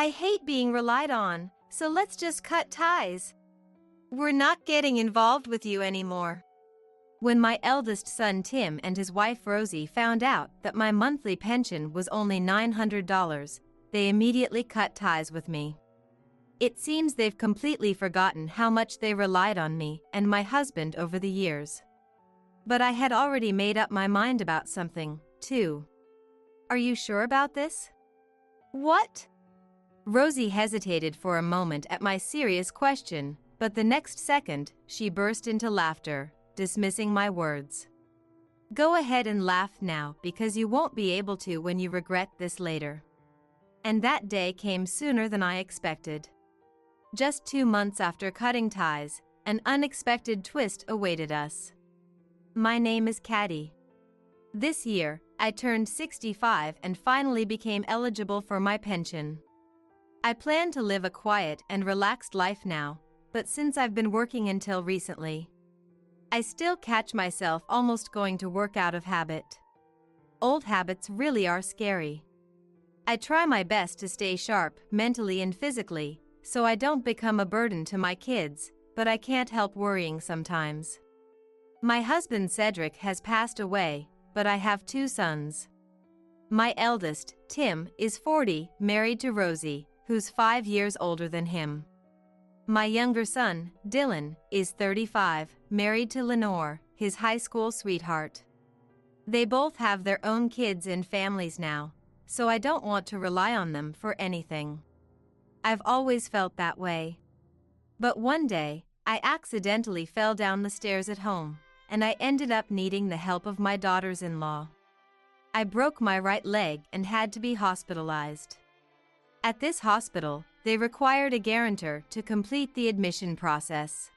I hate being relied on, so let's just cut ties. We're not getting involved with you anymore. When my eldest son Tim and his wife Rosie found out that my monthly pension was only $900, they immediately cut ties with me. It seems they've completely forgotten how much they relied on me and my husband over the years. But I had already made up my mind about something, too. Are you sure about this? What? Rosie hesitated for a moment at my serious question, but the next second, she burst into laughter, dismissing my words. Go ahead and laugh now because you won't be able to when you regret this later. And that day came sooner than I expected. Just 2 months after cutting ties, an unexpected twist awaited us. My name is Caddy. This year, I turned 65 and finally became eligible for my pension. I plan to live a quiet and relaxed life now, but since I've been working until recently, I still catch myself almost going to work out of habit. Old habits really are scary. I try my best to stay sharp mentally and physically, so I don't become a burden to my kids, but I can't help worrying sometimes. My husband Cedric has passed away, but I have 2 sons. My eldest, Tim, is 40, married to Rosie, who's 5 years older than him. My younger son, Dylan, is 35, married to Lenore, his high school sweetheart. They both have their own kids and families now, so I don't want to rely on them for anything. I've always felt that way. But one day, I accidentally fell down the stairs at home, and I ended up needing the help of my daughters-in-law. I broke my right leg and had to be hospitalized. At this hospital, they required a guarantor to complete the admission process.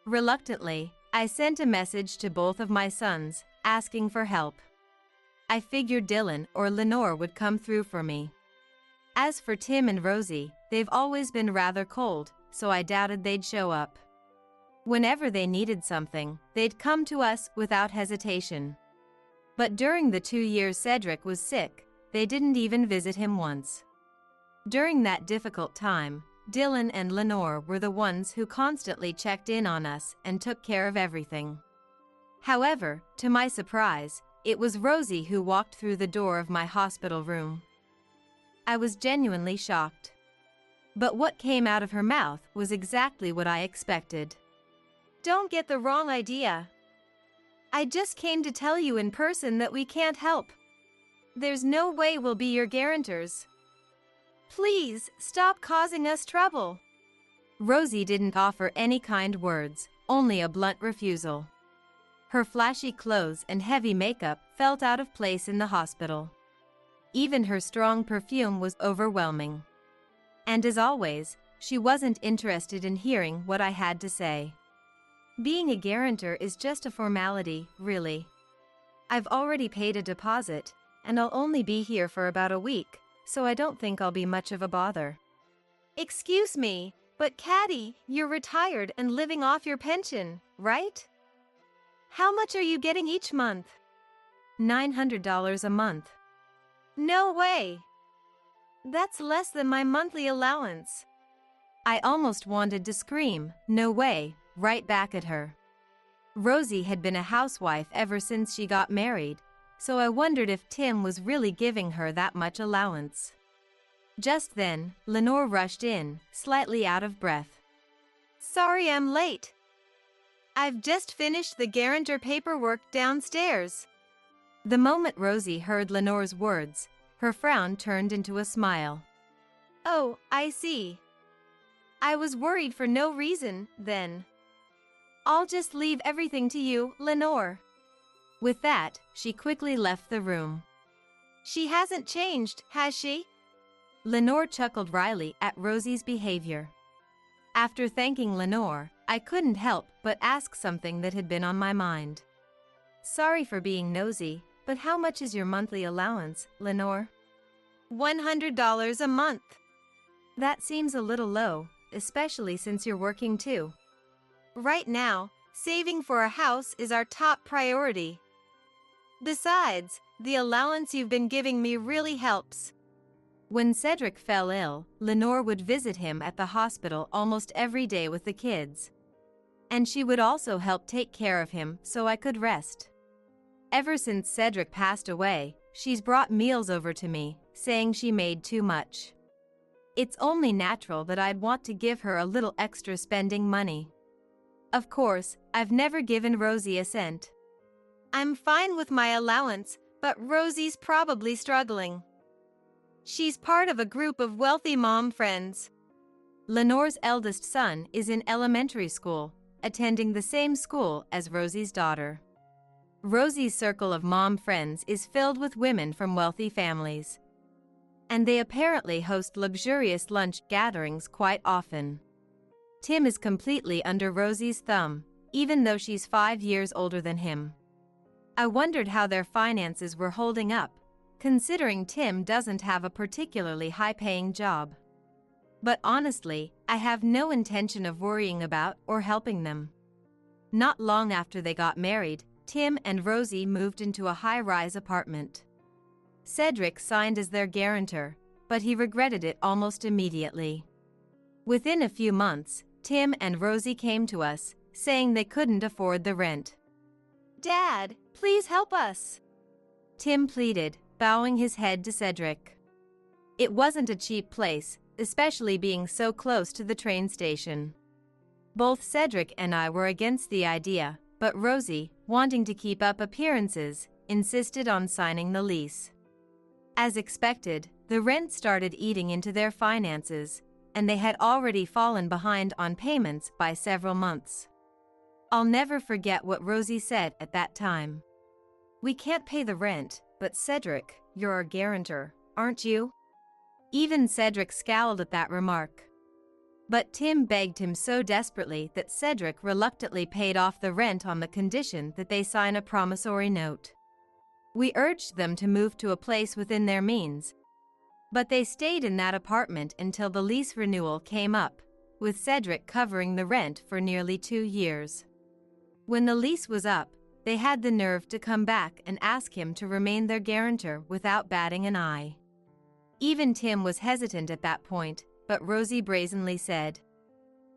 Reluctantly, I sent a message to both of my sons, asking for help. I figured Dylan or Lenore would come through for me. As for Tim and Rosie, they've always been rather cold, so I doubted they'd show up. Whenever they needed something, they'd come to us without hesitation. But during the 2 years Cedric was sick, they didn't even visit him once. During that difficult time, Dylan and Lenore were the ones who constantly checked in on us and took care of everything. However, to my surprise, it was Rosie who walked through the door of my hospital room. I was genuinely shocked. But what came out of her mouth was exactly what I expected. Don't get the wrong idea. I just came to tell you in person that we can't help. There's no way we'll be your guarantors. Please, stop causing us trouble. Rosie didn't offer any kind words, only a blunt refusal. Her flashy clothes and heavy makeup felt out of place in the hospital. Even her strong perfume was overwhelming. And as always, she wasn't interested in hearing what I had to say. Being a guarantor is just a formality, really. I've already paid a deposit, and I'll only be here for about a week, so I don't think I'll be much of a bother. Excuse me, but Caddy, you're retired and living off your pension, right? How much are you getting each month? $900 a month. No way! That's less than my monthly allowance. I almost wanted to scream, no way, right back at her. Rosie had been a housewife ever since she got married, so I wondered if Tim was really giving her that much allowance. Just then, Lenore rushed in, slightly out of breath. Sorry I'm late. I've just finished the guarantor paperwork downstairs. The moment Rosie heard Lenore's words, her frown turned into a smile. Oh, I see. I was worried for no reason, then. I'll just leave everything to you, Lenore. With that, she quickly left the room. She hasn't changed, has she? Lenore chuckled wryly at Rosie's behavior. After thanking Lenore, I couldn't help but ask something that had been on my mind. Sorry for being nosy, but how much is your monthly allowance, Lenore? $100 a month. That seems a little low, especially since you're working too. Right now, saving for a house is our top priority. Besides, the allowance you've been giving me really helps. When Cedric fell ill, Lenore would visit him at the hospital almost every day with the kids. And she would also help take care of him so I could rest. Ever since Cedric passed away, she's brought meals over to me, saying she made too much. It's only natural that I'd want to give her a little extra spending money. Of course, I've never given Rosie a cent. I'm fine with my allowance, but Rosie's probably struggling. She's part of a group of wealthy mom friends. Lenore's eldest son is in elementary school, attending the same school as Rosie's daughter. Rosie's circle of mom friends is filled with women from wealthy families. And they apparently host luxurious lunch gatherings quite often. Tim is completely under Rosie's thumb, even though she's 5 years older than him. I wondered how their finances were holding up, considering Tim doesn't have a particularly high-paying job. But honestly, I have no intention of worrying about or helping them. Not long after they got married, Tim and Rosie moved into a high-rise apartment. Cedric signed as their guarantor, but he regretted it almost immediately. Within a few months, Tim and Rosie came to us, saying they couldn't afford the rent. "Dad, please help us," Tim pleaded, bowing his head to Cedric. It wasn't a cheap place, especially being so close to the train station. Both Cedric and I were against the idea, but Rosie, wanting to keep up appearances, insisted on signing the lease. As expected, the rent started eating into their finances, and they had already fallen behind on payments by several months. I'll never forget what Rosie said at that time. "We can't pay the rent, but Cedric, you're our guarantor, aren't you?" Even Cedric scowled at that remark. But Tim begged him so desperately that Cedric reluctantly paid off the rent on the condition that they sign a promissory note. We urged them to move to a place within their means, but they stayed in that apartment until the lease renewal came up, with Cedric covering the rent for nearly 2 years. When the lease was up, they had the nerve to come back and ask him to remain their guarantor without batting an eye. Even Tim was hesitant at that point, but Rosie brazenly said,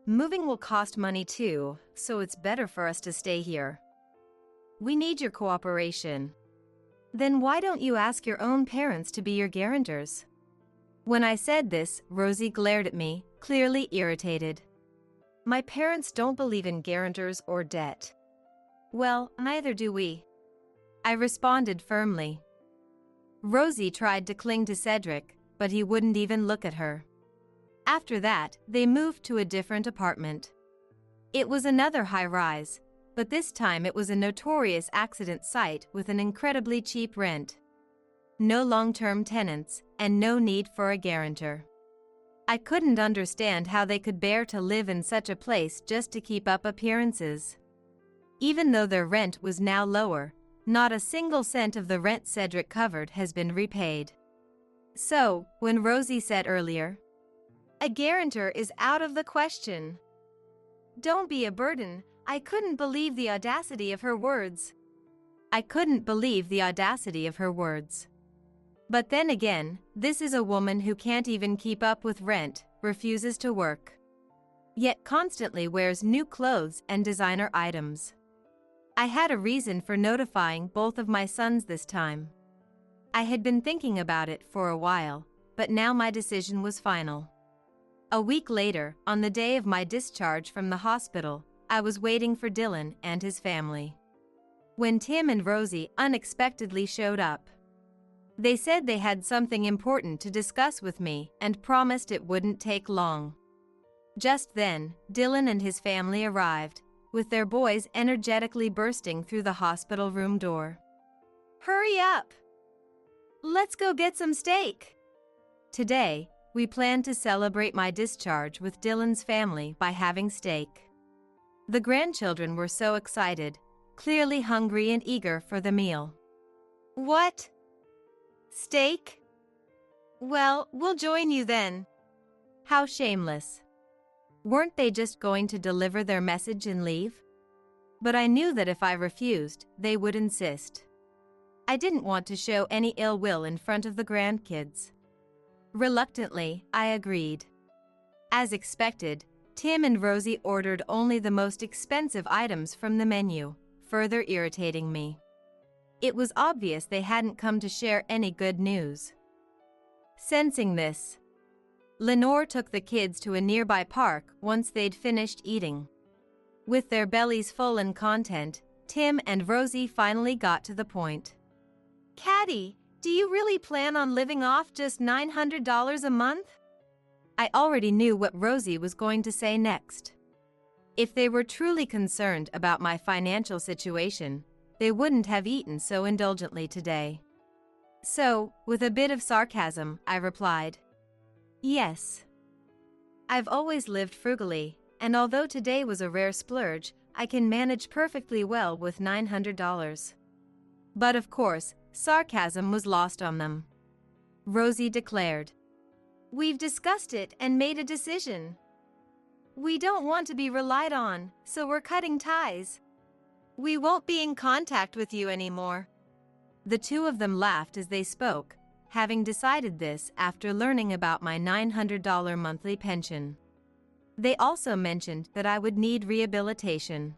"Moving will cost money too, so it's better for us to stay here. We need your cooperation." "Then why don't you ask your own parents to be your guarantors?" When I said this, Rosie glared at me, clearly irritated. "My parents don't believe in guarantors or debt." "Well, neither do we," I responded firmly. Rosie tried to cling to Cedric, but he wouldn't even look at her. After that, they moved to a different apartment. It was another high-rise, but this time it was a notorious accident site with an incredibly cheap rent. No long-term tenants, and no need for a guarantor. I couldn't understand how they could bear to live in such a place just to keep up appearances. Even though their rent was now lower, not a single cent of the rent Cedric covered has been repaid. So, when Rosie said earlier, "A guarantor is out of the question. Don't be a burden," I couldn't believe the audacity of her words. But then again, this is a woman who can't even keep up with rent, refuses to work, yet constantly wears new clothes and designer items. I had a reason for notifying both of my sons this time. I had been thinking about it for a while, but now my decision was final. A week later, on the day of my discharge from the hospital, I was waiting for Dylan and his family. When Tim and Rosie unexpectedly showed up, they said they had something important to discuss with me and promised it wouldn't take long. Just then, Dylan and his family arrived, with their boys energetically bursting through the hospital room door. "Hurry up! Let's go get some steak!" Today, we plan to celebrate my discharge with Dylan's family by having steak. The grandchildren were so excited, clearly hungry and eager for the meal. "What? Steak? Well, we'll join you then." How shameless. Weren't they just going to deliver their message and leave? But I knew that if I refused, they would insist. I didn't want to show any ill will in front of the grandkids. Reluctantly, I agreed. As expected, Tim and Rosie ordered only the most expensive items from the menu, further irritating me. It was obvious they hadn't come to share any good news. Sensing this, Lenore took the kids to a nearby park once they'd finished eating. With their bellies full and content, Tim and Rosie finally got to the point. "Caddy, do you really plan on living off just $900 a month?" I already knew what Rosie was going to say next. If they were truly concerned about my financial situation, they wouldn't have eaten so indulgently today. So, with a bit of sarcasm, I replied, "Yes. I've always lived frugally, and although today was a rare splurge, I can manage perfectly well with $900. But of course, sarcasm was lost on them. Rosie declared, "We've discussed it and made a decision. We don't want to be relied on, so we're cutting ties. We won't be in contact with you anymore." The two of them laughed as they spoke, having decided this after learning about my $900 monthly pension. They also mentioned that I would need rehabilitation.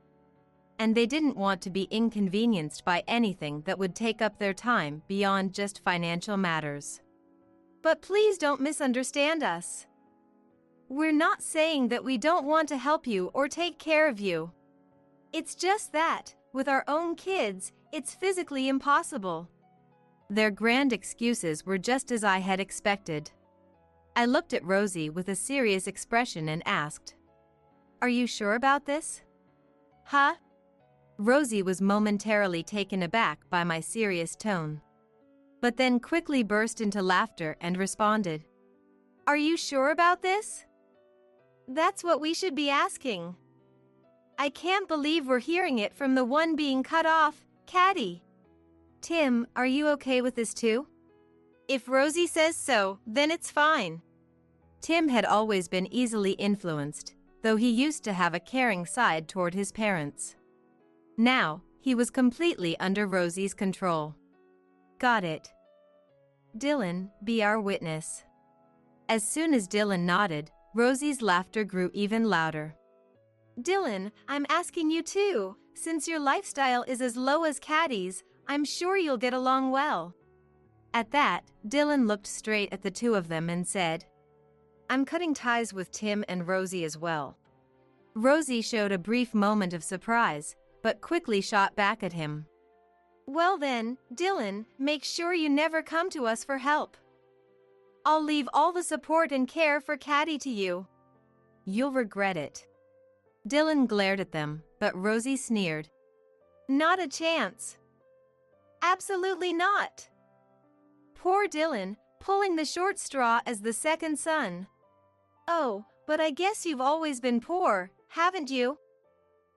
And they didn't want to be inconvenienced by anything that would take up their time beyond just financial matters. But please don't misunderstand us. We're not saying that we don't want to help you or take care of you. It's just that, with our own kids, it's physically impossible. Their grand excuses were just as I had expected. I looked at Rosie with a serious expression and asked, "Are you sure about this?" "Huh?" Rosie was momentarily taken aback by my serious tone, but then quickly burst into laughter and responded, "Are you sure about this? That's what we should be asking. I can't believe we're hearing it from the one being cut off, Caddy." "Tim, are you okay with this too?" "If Rosie says so, then it's fine." Tim had always been easily influenced, though he used to have a caring side toward his parents. Now, he was completely under Rosie's control. "Got it. Dylan, be our witness." As soon as Dylan nodded, Rosie's laughter grew even louder. "Dylan, I'm asking you too. Since your lifestyle is as low as Caddy's, I'm sure you'll get along well." At that, Dylan looked straight at the two of them and said, "I'm cutting ties with Tim and Rosie as well." Rosie showed a brief moment of surprise, but quickly shot back at him. "Well then, Dylan, make sure you never come to us for help. I'll leave all the support and care for Caddy to you. You'll regret it." Dylan glared at them, but Rosie sneered, "Not a chance. Absolutely not." Poor Dylan, pulling the short straw as the second son. "Oh, but I guess you've always been poor, haven't you?"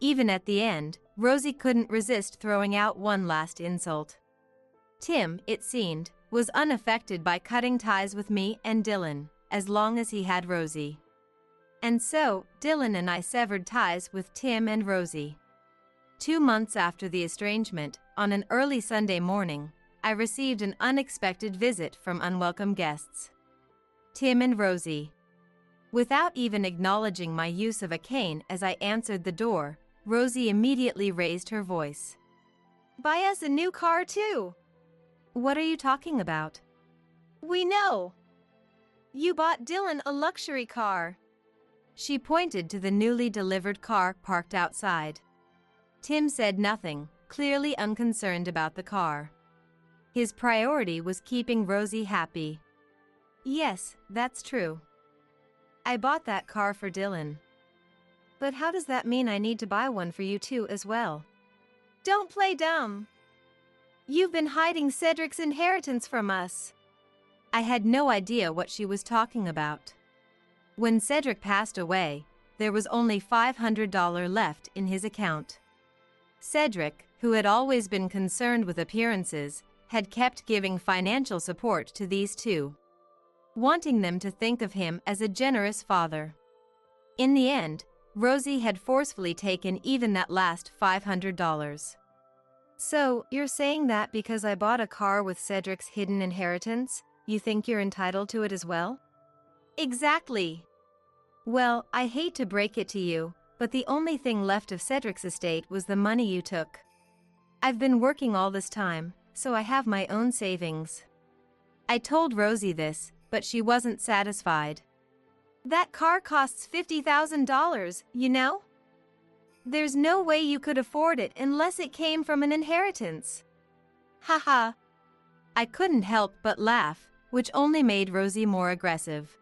Even at the end, Rosie couldn't resist throwing out one last insult. Tim, it seemed, was unaffected by cutting ties with me and Dylan, as long as he had Rosie. And so, Dylan and I severed ties with Tim and Rosie. 2 months after the estrangement, on an early Sunday morning, I received an unexpected visit from unwelcome guests. Tim and Rosie. Without even acknowledging my use of a cane as I answered the door, Rosie immediately raised her voice. "Buy us a new car too." "What are you talking about?" "We know. You bought Dylan a luxury car." She pointed to the newly delivered car parked outside. Tim said nothing, clearly unconcerned about the car. His priority was keeping Rosie happy. "Yes, that's true. I bought that car for Dylan. But how does that mean I need to buy one for you too as well?" "Don't play dumb. You've been hiding Cedric's inheritance from us." I had no idea what she was talking about. When Cedric passed away, there was only $500 left in his account. Cedric, who had always been concerned with appearances, had kept giving financial support to these two, wanting them to think of him as a generous father. In the end, Rosie had forcefully taken even that last $500. "So, you're saying that because I bought a car with Cedric's hidden inheritance, you think you're entitled to it as well? Exactly. Well, I hate to break it to you, but the only thing left of Cedric's estate was the money you took. I've been working all this time, so I have my own savings. I told Rosie this, but she wasn't satisfied. That car costs $50,000, you know? There's no way you could afford it unless it came from an inheritance. Haha. I couldn't help but laugh, which only made Rosie more aggressive.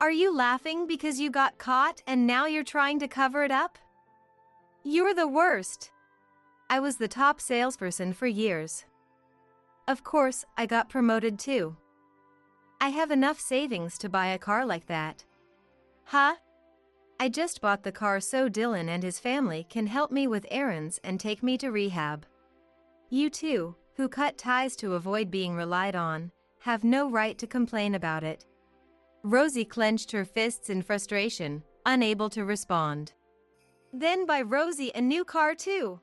Are you laughing because you got caught and now you're trying to cover it up? You're the worst. I was the top salesperson for years. Of course, I got promoted too. I have enough savings to buy a car like that. Huh? I just bought the car so Dylan and his family can help me with errands and take me to rehab. You two, who cut ties to avoid being relied on, have no right to complain about it. Rosie clenched her fists in frustration, unable to respond. Then buy Rosie a new car too.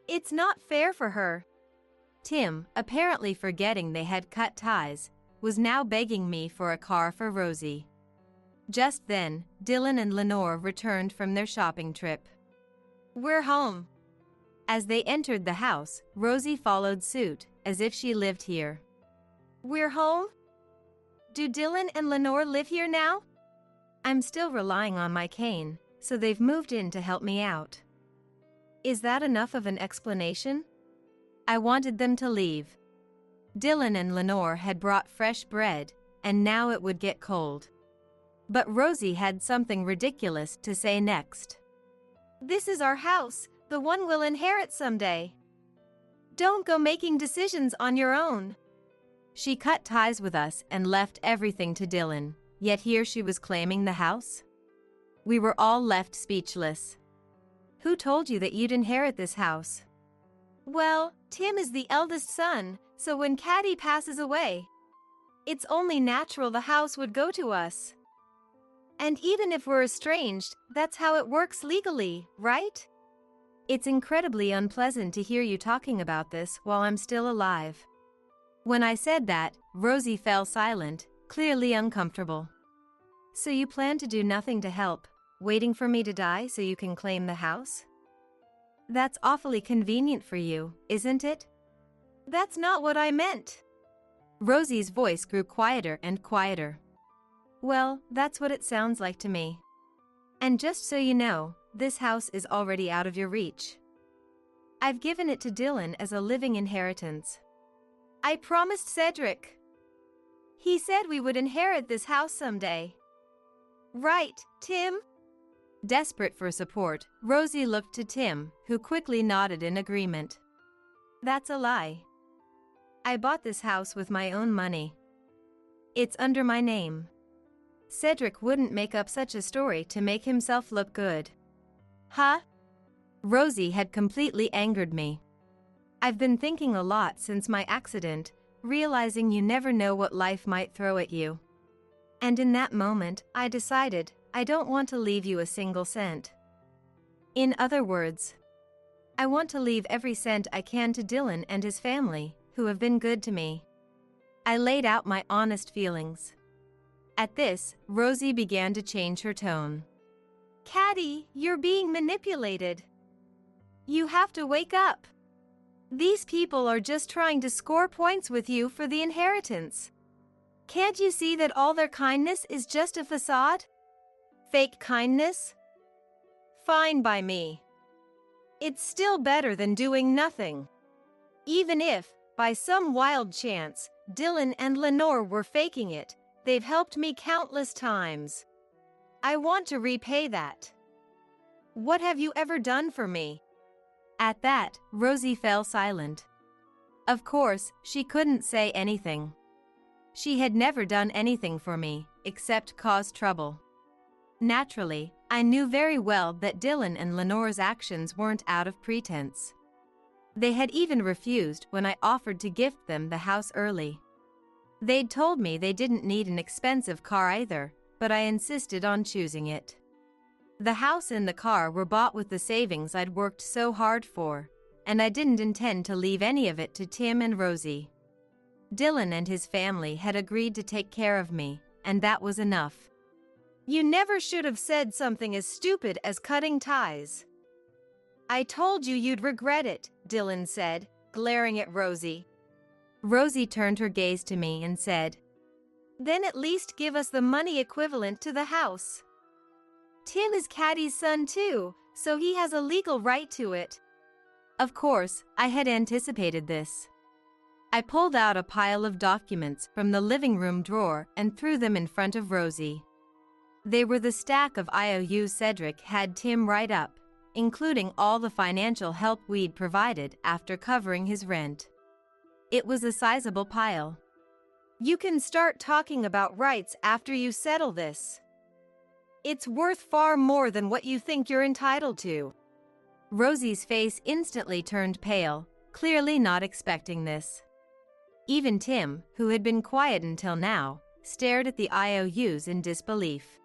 It's not fair for her. Tim, apparently forgetting they had cut ties, was now begging me for a car for Rosie. Just then, Dylan and Lenore returned from their shopping trip. We're home. As they entered the house, Rosie followed suit, as if she lived here. We're home? Do Dylan and Lenore live here now? I'm still relying on my cane, so they've moved in to help me out. Is that enough of an explanation? I wanted them to leave. Dylan and Lenore had brought fresh bread, and now it would get cold. But Rosie had something ridiculous to say next. This is our house, the one we'll inherit someday. Don't go making decisions on your own. She cut ties with us and left everything to Dylan, yet here she was claiming the house? We were all left speechless. Who told you that you'd inherit this house? Well, Tim is the eldest son, so when Caddy passes away, it's only natural the house would go to us. And even if we're estranged, that's how it works legally, right? It's incredibly unpleasant to hear you talking about this while I'm still alive. When I said that, Rosie fell silent, clearly uncomfortable. So you plan to do nothing to help, waiting for me to die so you can claim the house? That's awfully convenient for you, isn't it? That's not what I meant. Rosie's voice grew quieter and quieter. Well, that's what it sounds like to me. And just so you know, this house is already out of your reach. I've given it to Dylan as a living inheritance. I promised Cedric. He said we would inherit this house someday. Right, Tim? Desperate for support, Rosie looked to Tim, who quickly nodded in agreement. That's a lie. I bought this house with my own money. It's under my name. Cedric wouldn't make up such a story to make himself look good. Huh? Rosie had completely angered me. I've been thinking a lot since my accident, realizing you never know what life might throw at you. And in that moment, I decided I don't want to leave you a single cent. In other words, I want to leave every cent I can to Dylan and his family, who have been good to me. I laid out my honest feelings. At this, Rosie began to change her tone. Caddy, you're being manipulated. You have to wake up. These people are just trying to score points with you for the inheritance. Can't you see that all their kindness is just a facade? Fake kindness? Fine by me. It's still better than doing nothing. Even if, by some wild chance, Dylan and Lenore were faking it, they've helped me countless times. I want to repay that. What have you ever done for me? At that, Rosie fell silent. Of course, she couldn't say anything. She had never done anything for me, except cause trouble. Naturally, I knew very well that Dylan and Lenore's actions weren't out of pretense. They had even refused when I offered to gift them the house early. They'd told me they didn't need an expensive car either, but I insisted on choosing it. The house and the car were bought with the savings I'd worked so hard for, and I didn't intend to leave any of it to Tim and Rosie. Dylan and his family had agreed to take care of me, and that was enough. You never should have said something as stupid as cutting ties. I told you you'd regret it, Dylan said, glaring at Rosie. Rosie turned her gaze to me and said, "Then at least give us the money equivalent to the house. Tim is Caddy's son too, so he has a legal right to it." Of course, I had anticipated this. I pulled out a pile of documents from the living room drawer and threw them in front of Rosie. They were the stack of IOUs Cedric had Tim write up, including all the financial help we'd provided after covering his rent. It was a sizable pile. "You can start talking about rights after you settle this. It's worth far more than what you think you're entitled to." Rosie's face instantly turned pale, clearly not expecting this. Even Tim, who had been quiet until now, stared at the IOUs in disbelief.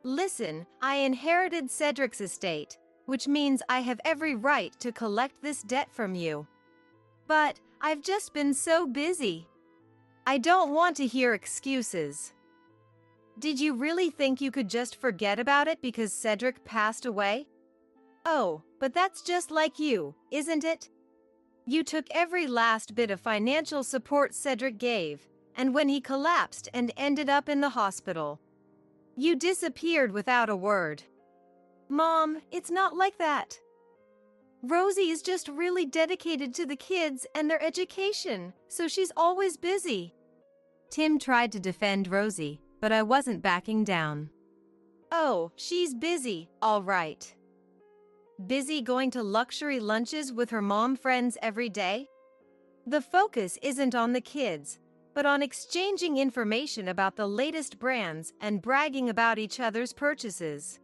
"Listen, I inherited Cedric's estate, which means I have every right to collect this debt from you. But I've just been so busy. I don't want to hear excuses. Did you really think you could just forget about it because Cedric passed away? Oh, but that's just like you, isn't it? You took every last bit of financial support Cedric gave, and when he collapsed and ended up in the hospital, you disappeared without a word." "Mom, it's not like that. Rosie is just really dedicated to the kids and their education, so she's always busy." Tim tried to defend Rosie, but I wasn't backing down. "Oh, she's busy, all right. Busy going to luxury lunches with her mom friends every day? The focus isn't on the kids, but on exchanging information about the latest brands and bragging about each other's purchases.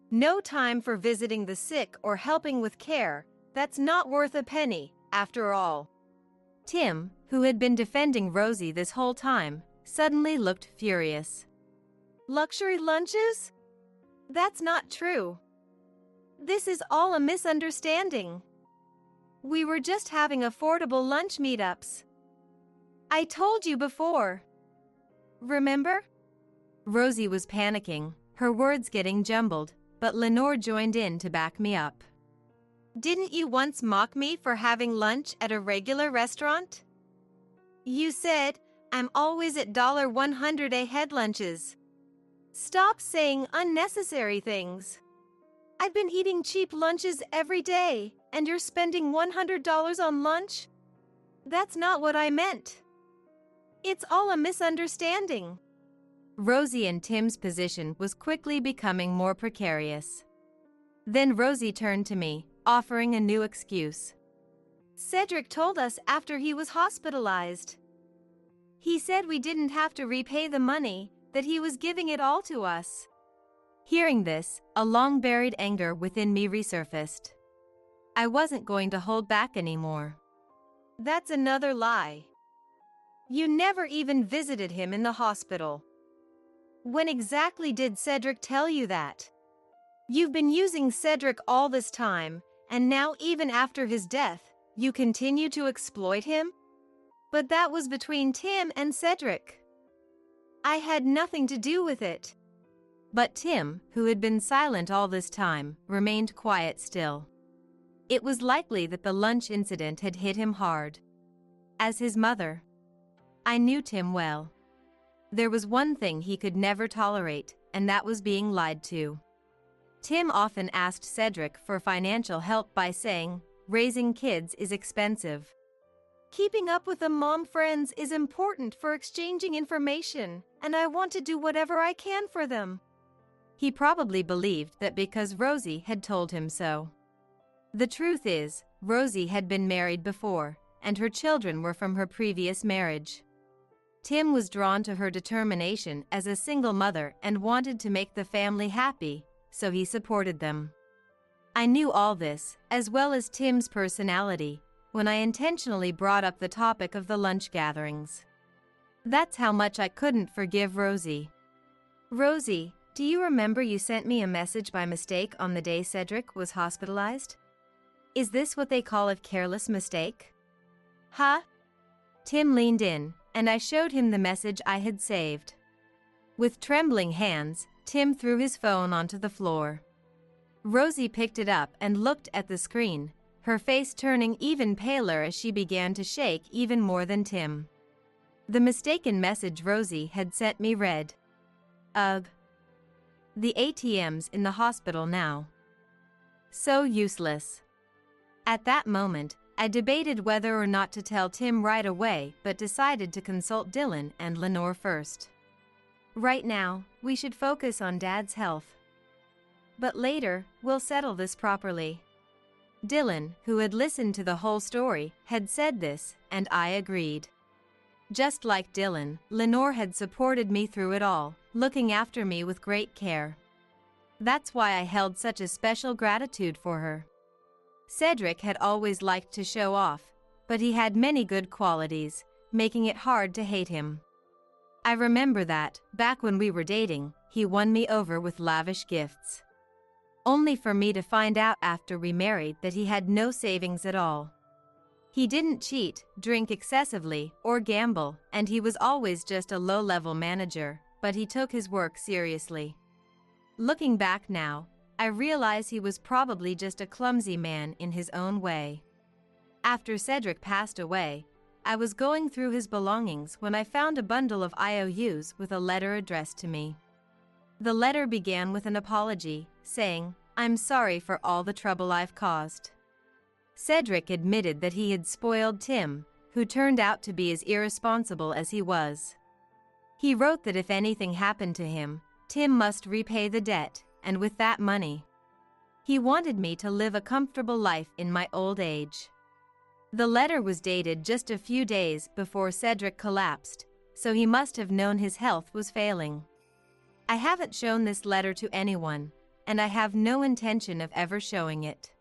No time for visiting the sick or helping with care. That's not worth a penny, after all." Tim, who had been defending Rosie this whole time, suddenly looked furious. "Luxury lunches? That's not true. This is all a misunderstanding. We were just having affordable lunch meetups. I told you before. Remember?" Rosie was panicking, her words getting jumbled, but Lenore joined in to back me up. "Didn't you once mock me for having lunch at a regular restaurant? You said, 'I'm always at $100 a head lunches.' Stop saying unnecessary things. I've been eating cheap lunches every day, and you're spending $100 on lunch? That's not what I meant. It's all a misunderstanding." Rosie and Tim's position was quickly becoming more precarious. Then Rosie turned to me, offering a new excuse. "Cedric told us after he was hospitalized. He said we didn't have to repay the money, that he was giving it all to us." Hearing this, a long-buried anger within me resurfaced. I wasn't going to hold back anymore. "That's another lie. You never even visited him in the hospital. When exactly did Cedric tell you that? You've been using Cedric all this time, and now even after his death, you continue to exploit him? But that was between Tim and Cedric. I had nothing to do with it." But Tim, who had been silent all this time, remained quiet still. It was likely that the lunch incident had hit him hard. As his mother, I knew Tim well. There was one thing he could never tolerate, and that was being lied to. Tim often asked Cedric for financial help by saying, "Raising kids is expensive. Keeping up with the mom friends is important for exchanging information, and I want to do whatever I can for them." He probably believed that because Rosie had told him so. The truth is, Rosie had been married before, and her children were from her previous marriage. Tim was drawn to her determination as a single mother and wanted to make the family happy, so he supported them. I knew all this, as well as Tim's personality, when I intentionally brought up the topic of the lunch gatherings. That's how much I couldn't forgive Rosie. "Rosie, do you remember you sent me a message by mistake on the day Cedric was hospitalized? Is this what they call a careless mistake?" "Huh? Tim leaned in, and I showed him the message I had saved. With trembling hands, Tim threw his phone onto the floor. Rosie picked it up and looked at the screen, her face turning even paler as she began to shake even more than Tim. The mistaken message Rosie had sent me read: "Ugh. The ATM's in the hospital now. So useless." At that moment, I debated whether or not to tell Tim right away, but decided to consult Dylan and Lenore first. Right now, we should focus on Dad's health. But later, we'll settle this properly. Dylan, who had listened to the whole story, had said this, and I agreed. Just like Dylan, Lenore had supported me through it all, looking after me with great care. That's why I held such a special gratitude for her. Cedric had always liked to show off, but he had many good qualities, making it hard to hate him. I remember that, back when we were dating, he won me over with lavish gifts. Only for me to find out after we married that he had no savings at all. He didn't cheat, drink excessively, or gamble, and he was always just a low-level manager, but he took his work seriously. Looking back now, I realize he was probably just a clumsy man in his own way. After Cedric passed away, I was going through his belongings when I found a bundle of IOUs with a letter addressed to me. The letter began with an apology, saying, "I'm sorry for all the trouble I've caused." Cedric admitted that he had spoiled Tim, who turned out to be as irresponsible as he was. He wrote that if anything happened to him, Tim must repay the debt, and with that money, he wanted me to live a comfortable life in my old age. The letter was dated just a few days before Cedric collapsed, so he must have known his health was failing. I haven't shown this letter to anyone, and I have no intention of ever showing it.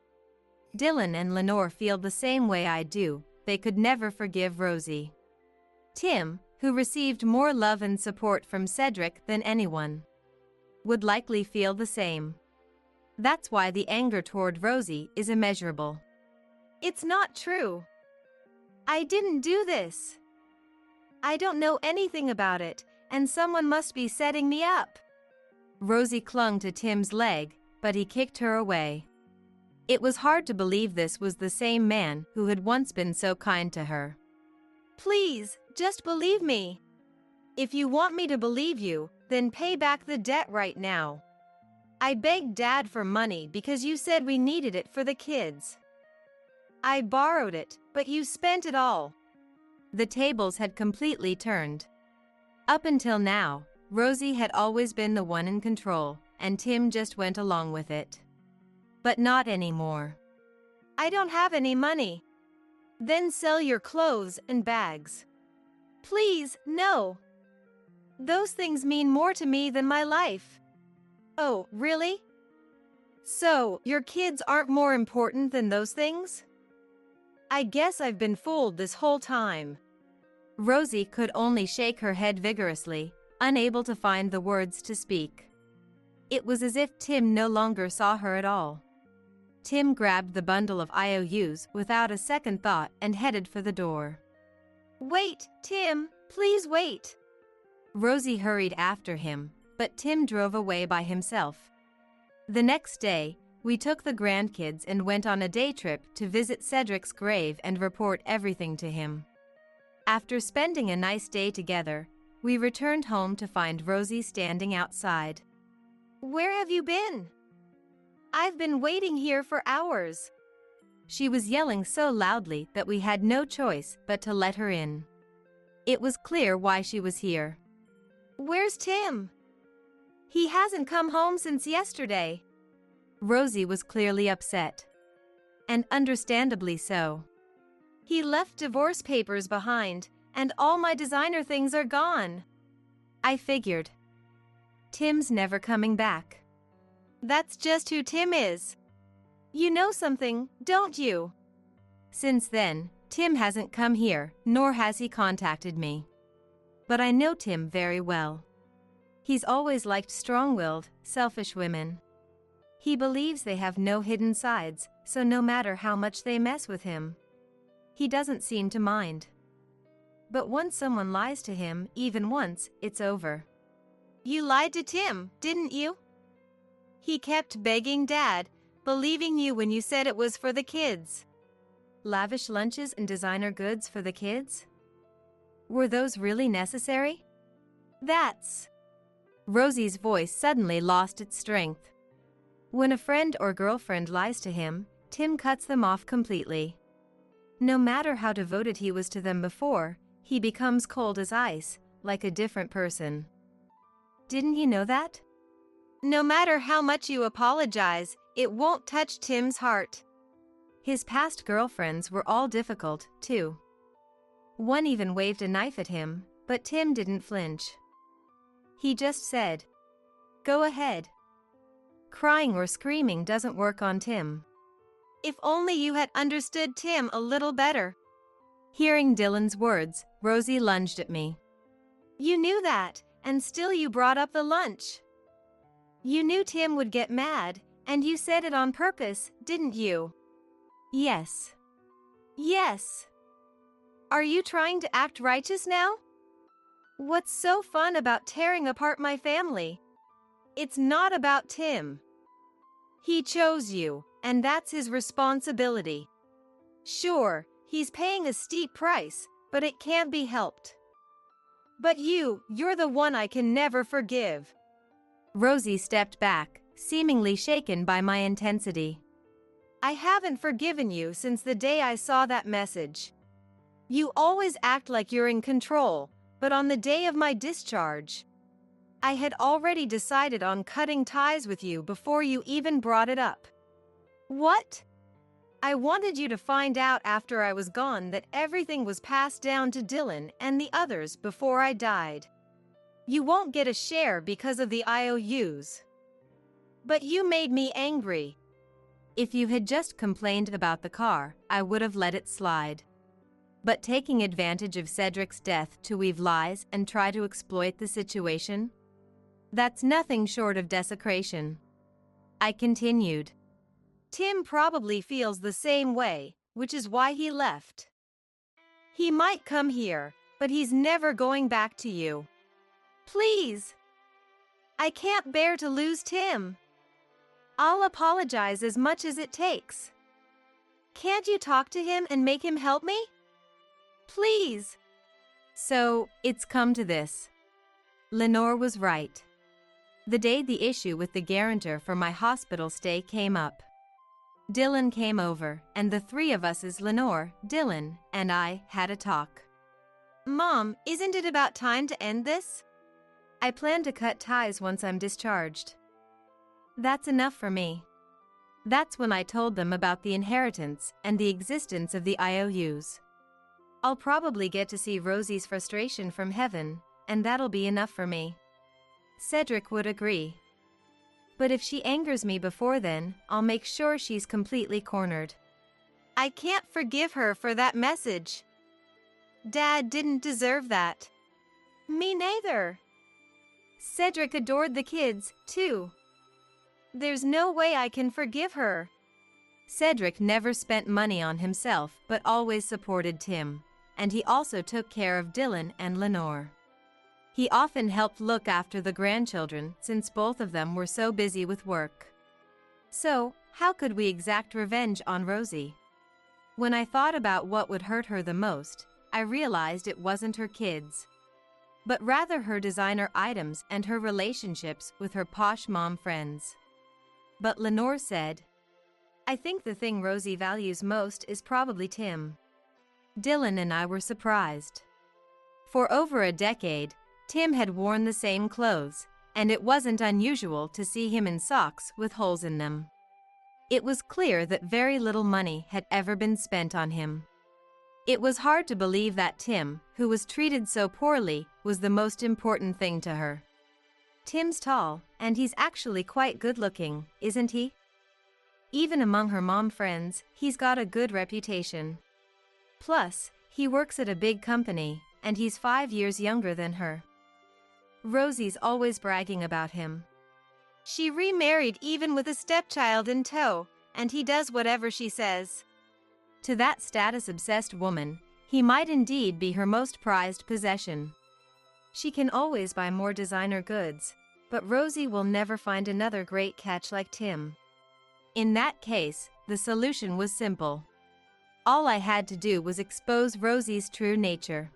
Dylan and Lenore feel the same way I do. They could never forgive Rosie. Tim, who received more love and support from Cedric than anyone, would likely feel the same. That's why the anger toward Rosie is immeasurable. It's not true. I didn't do this. I don't know anything about it, and someone must be setting me up. Rosie clung to Tim's leg, but he kicked her away. It was hard to believe this was the same man who had once been so kind to her. Please, just believe me. If you want me to believe you, then pay back the debt right now. I begged Dad for money because you said we needed it for the kids. I borrowed it, but you spent it all. The tables had completely turned. Up until now, Rosie had always been the one in control, and Tim just went along with it. But not anymore. I don't have any money. Then sell your clothes and bags. Please, no. Those things mean more to me than my life. Oh, really? So, your kids aren't more important than those things? I guess I've been fooled this whole time. Rosie could only shake her head vigorously, unable to find the words to speak. It was as if Tim no longer saw her at all. Tim grabbed the bundle of IOUs without a second thought and headed for the door. Wait, Tim, please wait. Rosie hurried after him, but Tim drove away by himself. The next day, we took the grandkids and went on a day trip to visit Cedric's grave and report everything to him. After spending a nice day together, we returned home to find Rosie standing outside. Where have you been? I've been waiting here for hours. She was yelling so loudly that we had no choice but to let her in. It was clear why she was here. Where's Tim? He hasn't come home since yesterday. Rosie was clearly upset. And understandably so. He left divorce papers behind, and all my designer things are gone. I figured. Tim's never coming back. That's just who Tim is. You know something, don't you? Since then, Tim hasn't come here, nor has he contacted me. But I know Tim very well. He's always liked strong-willed, selfish women. He believes they have no hidden sides, so no matter how much they mess with him, he doesn't seem to mind. But once someone lies to him, even once, it's over. You lied to Tim, didn't you? He kept begging Dad, believing you when you said it was for the kids. Lavish lunches and designer goods for the kids? Were those really necessary? That's... Rosie's voice suddenly lost its strength. When a friend or girlfriend lies to him, Tim cuts them off completely. No matter how devoted he was to them before, he becomes cold as ice, like a different person. Didn't you know that? No matter how much you apologize, it won't touch Tim's heart. His past girlfriends were all difficult, too. One even waved a knife at him, but Tim didn't flinch. He just said, "Go ahead." Crying or screaming doesn't work on Tim. If only you had understood Tim a little better. Hearing Dylan's words, Rosie lunged at me. You knew that, and still you brought up the lunch. You knew Tim would get mad, and you said it on purpose, didn't you? Yes. Yes. Are you trying to act righteous now? What's so fun about tearing apart my family? It's not about Tim. He chose you, and that's his responsibility. Sure, he's paying a steep price, but it can't be helped. But you're the one I can never forgive. Rosie stepped back, seemingly shaken by my intensity. I haven't forgiven you since the day I saw that message. You always act like you're in control, but on the day of my discharge, I had already decided on cutting ties with you before you even brought it up. What? I wanted you to find out after I was gone that everything was passed down to Dylan and the others before I died. You won't get a share because of the IOUs. But you made me angry. If you had just complained about the car, I would have let it slide. But taking advantage of Cedric's death to weave lies and try to exploit the situation? That's nothing short of desecration. I continued. Tim probably feels the same way, which is why he left. He might come here, but he's never going back to you. Please. I can't bear to lose Tim. I'll apologize as much as it takes. Can't you talk to him and make him help me? Please. So, it's come to this. Lenore was right. The day the issue with the guarantor for my hospital stay came up, Dylan came over, and the three of us, Lenore, Dylan, and I, had a talk. Mom, isn't it about time to end this? I plan to cut ties once I'm discharged. That's enough for me. That's when I told them about the inheritance and the existence of the IOUs. I'll probably get to see Rosie's frustration from heaven, and that'll be enough for me. Cedric would agree. But if she angers me before then, I'll make sure she's completely cornered. I can't forgive her for that message. Dad didn't deserve that. Me neither. Cedric adored the kids, too. There's no way I can forgive her. Cedric never spent money on himself but always supported Tim, and he also took care of Dylan and Lenore. He often helped look after the grandchildren since both of them were so busy with work. So, how could we exact revenge on Rosie? When I thought about what would hurt her the most, I realized it wasn't her kids, but rather her designer items and her relationships with her posh mom friends. But Lenore said, I think the thing Rosie values most is probably Tim. Dylan and I were surprised. For over a decade, Tim had worn the same clothes, and it wasn't unusual to see him in socks with holes in them. It was clear that very little money had ever been spent on him. It was hard to believe that Tim, who was treated so poorly, was the most important thing to her. Tim's tall, and he's actually quite good-looking, isn't he? Even among her mom friends, he's got a good reputation. Plus, he works at a big company, and he's 5 years younger than her. Rosie's always bragging about him. She remarried even with a stepchild in tow, and he does whatever she says. To that status-obsessed woman, He might indeed be her most prized possession. She can always buy more designer goods, but Rosie will never find another great catch like Tim. In that case, the solution was simple. All I had to do was expose Rosie's true nature.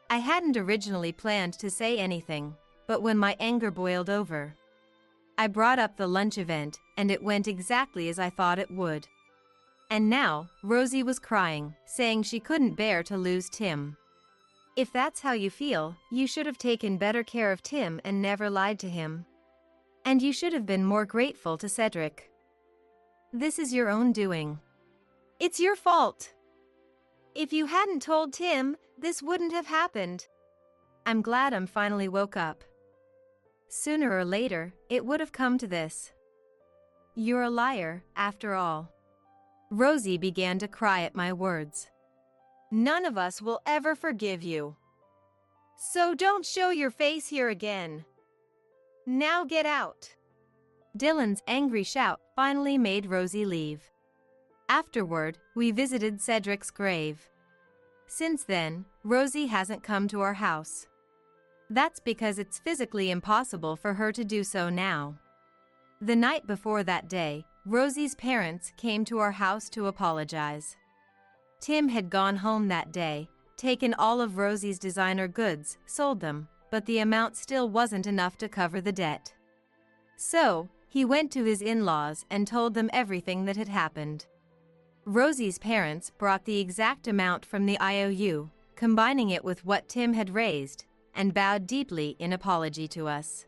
I hadn't originally planned to say anything, but when my anger boiled over, I brought up the lunch event, and it went exactly as I thought it would. And now, Rosie was crying, saying she couldn't bear to lose Tim. If that's how you feel, you should have taken better care of Tim and never lied to him. And you should have been more grateful to Cedric. This is your own doing. It's your fault. If you hadn't told Tim, this wouldn't have happened. I'm glad I'm finally woke up. Sooner or later, it would have come to this. You're a liar, after all. Rosie began to cry at my words. None of us will ever forgive you. So don't show your face here again. Now get out. Dylan's angry shout finally made Rosie leave. Afterward, we visited Cedric's grave. Since then, Rosie hasn't come to our house. That's because it's physically impossible for her to do so now. The night before that day, Rosie's parents came to our house to apologize. Tim had gone home that day, taken all of Rosie's designer goods, sold them, but the amount still wasn't enough to cover the debt. So, he went to his in-laws and told them everything that had happened. Rosie's parents brought the exact amount from the IOU, combining it with what Tim had raised, and bowed deeply in apology to us.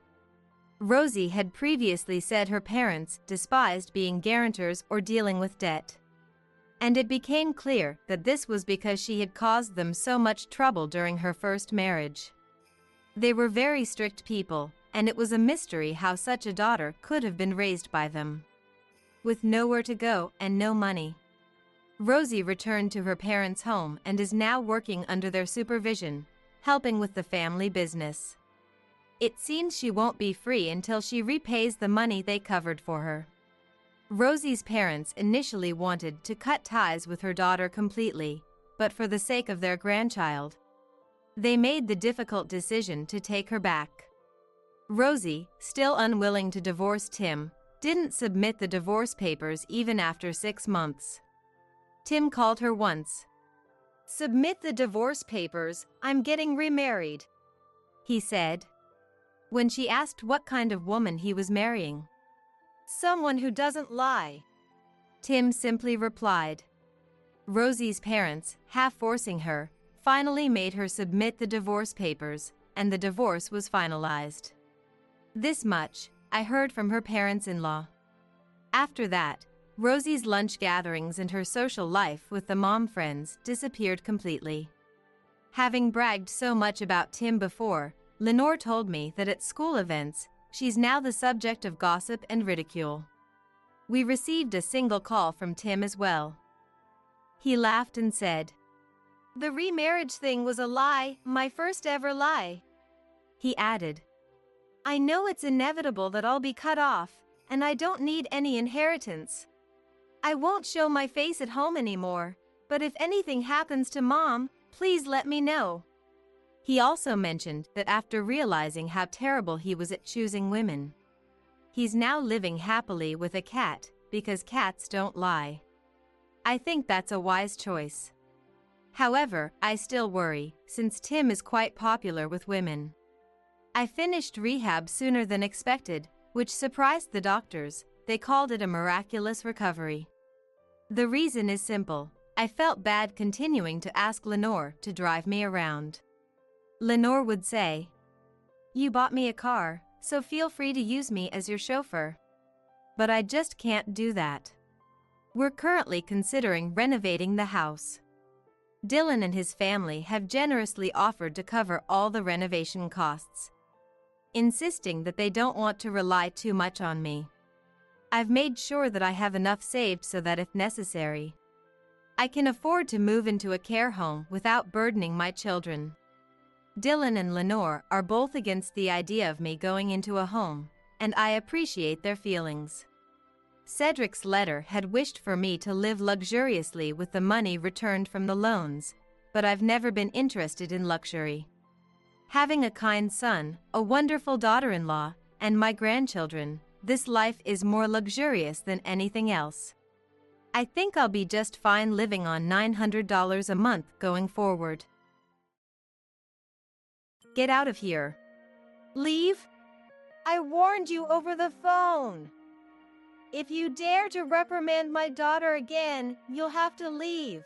Rosie had previously said her parents despised being guarantors or dealing with debt. And it became clear that this was because she had caused them so much trouble during her first marriage. They were very strict people, and it was a mystery how such a daughter could have been raised by them. With nowhere to go and no money, Rosie returned to her parents' home and is now working under their supervision, helping with the family business. It seems she won't be free until she repays the money they covered for her. Rosie's parents initially wanted to cut ties with her daughter completely, but for the sake of their grandchild, they made the difficult decision to take her back. Rosie, still unwilling to divorce Tim, didn't submit the divorce papers even after 6 months. Tim called her once. "Submit the divorce papers, I'm getting remarried," he said. When she asked what kind of woman he was marrying, "Someone who doesn't lie," Tim simply replied. Rosie's parents, half forcing her, finally made her submit the divorce papers, and the divorce was finalized. This much, I heard from her parents-in-law. After that, Rosie's lunch gatherings and her social life with the mom friends disappeared completely. Having bragged so much about Tim before, Lenore told me that at school events, she's now the subject of gossip and ridicule. We received a single call from Tim as well. He laughed and said, "The remarriage thing was a lie, my first ever lie." He added, "I know it's inevitable that I'll be cut off, and I don't need any inheritance. I won't show my face at home anymore, but if anything happens to Mom, please let me know." He also mentioned that after realizing how terrible he was at choosing women, he's now living happily with a cat because cats don't lie. I think that's a wise choice. However, I still worry, since Tim is quite popular with women. I finished rehab sooner than expected, which surprised the doctors. They called it a miraculous recovery. The reason is simple. I felt bad continuing to ask Lenore to drive me around. Lenore would say, "You bought me a car, so feel free to use me as your chauffeur." But I just can't do that. We're currently considering renovating the house. Dylan and his family have generously offered to cover all the renovation costs, insisting that they don't want to rely too much on me. I've made sure that I have enough saved so that if necessary, I can afford to move into a care home without burdening my children. Dylan and Lenore are both against the idea of me going into a home, and I appreciate their feelings. Cedric's letter had wished for me to live luxuriously with the money returned from the loans, but I've never been interested in luxury. Having a kind son, a wonderful daughter-in-law, and my grandchildren, this life is more luxurious than anything else. I think I'll be just fine living on $900 a month going forward. Get out of here. Leave? I warned you over the phone. If you dare to reprimand my daughter again, you'll have to leave.